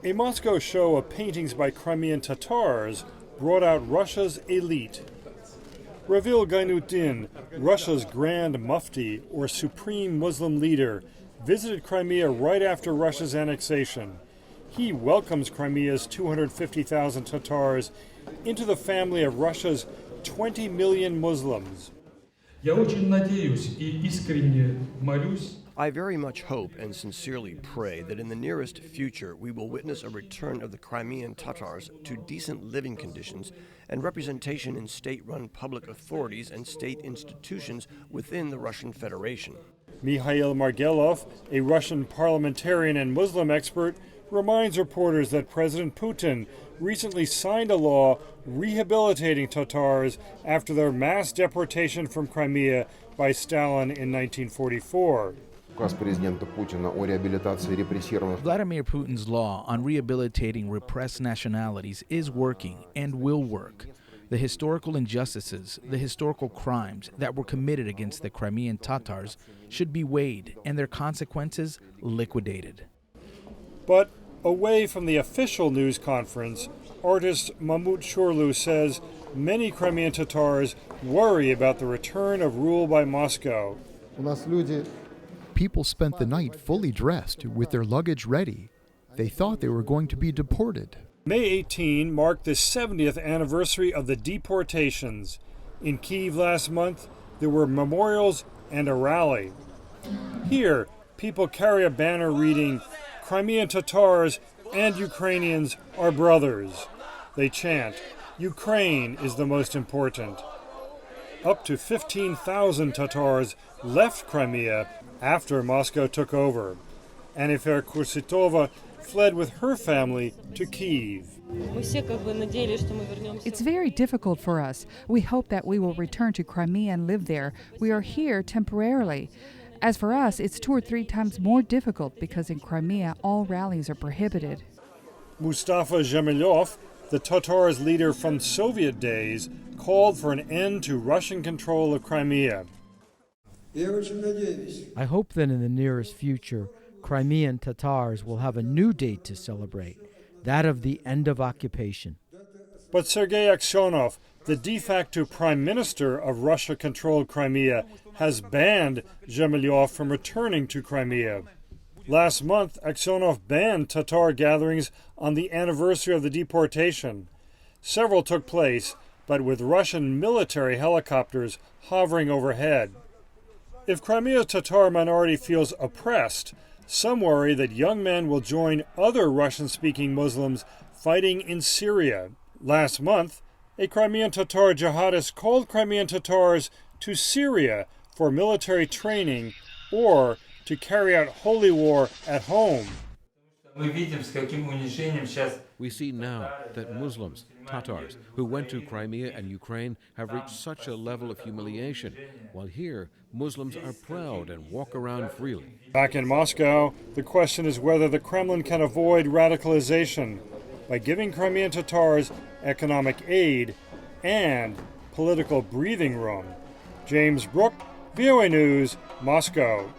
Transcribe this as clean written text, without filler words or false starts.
A Moscow show of paintings by Crimean Tatars brought out Russia's elite. Ravil Gainutdin, Russia's Grand Mufti, or Supreme Muslim Leader, visited Crimea right after Russia's annexation. He welcomes Crimea's 250,000 Tatars into the family of Russia's 20 million Muslims. Я очень надеюсь и искренне молюсь. I very much hope and sincerely pray that in the nearest future we will witness a return of the Crimean Tatars to decent living conditions and representation in state-run public authorities and state institutions within the Russian Federation. Mikhail Margelov, a Russian parliamentarian and Muslim expert, reminds reporters that President Putin recently signed a law rehabilitating Tatars after their mass deportation from Crimea by Stalin in 1944. Vladimir Putin's law on rehabilitating repressed nationalities is working and will work. The historical injustices, the historical crimes that were committed against the Crimean Tatars should be weighed and their consequences liquidated. But away from the official news conference, artist Mamut Churlu says many Crimean Tatars worry about the return of rule by Moscow. People spent the night fully dressed with their luggage ready. They thought they were going to be deported. May 18 marked the 70th anniversary of the deportations. In Kyiv last month, there were memorials and a rally. Here, people carry a banner reading, "Crimean Tatars and Ukrainians are brothers." They chant, "Ukraine is the most important." Up to 15,000 Tatars left Crimea after Moscow took over. Anifer Kursitova fled with her family to Kyiv. It's very difficult for us. We hope that we will return to Crimea and live there. We are here temporarily. As for us, it's 2 or 3 times more difficult because in Crimea all rallies are prohibited. Mustafa Dzhemilev, the Tatars' leader from Soviet days, called for an end to Russian control of Crimea. I hope that in the nearest future, Crimean Tatars will have a new date to celebrate, that of the end of occupation. But Sergei Aksyonov, the de facto prime minister of Russia-controlled Crimea, has banned Dzhemilev from returning to Crimea. Last month, Aksyonov banned Tatar gatherings on the anniversary of the deportation. Several took place, but with Russian military helicopters hovering overhead. If Crimea's Tatar minority feels oppressed, some worry that young men will join other Russian-speaking Muslims fighting in Syria. Last month, a Crimean Tatar jihadist called Crimean Tatars to Syria for military training or to carry out holy war at home. We see now that Muslims, Tatars, who went to Crimea and Ukraine have reached such a level of humiliation, while here Muslims are proud and walk around freely. Back in Moscow, the question is whether the Kremlin can avoid radicalization by giving Crimean Tatars economic aid and political breathing room. James Brooke, VOA News, Moscow.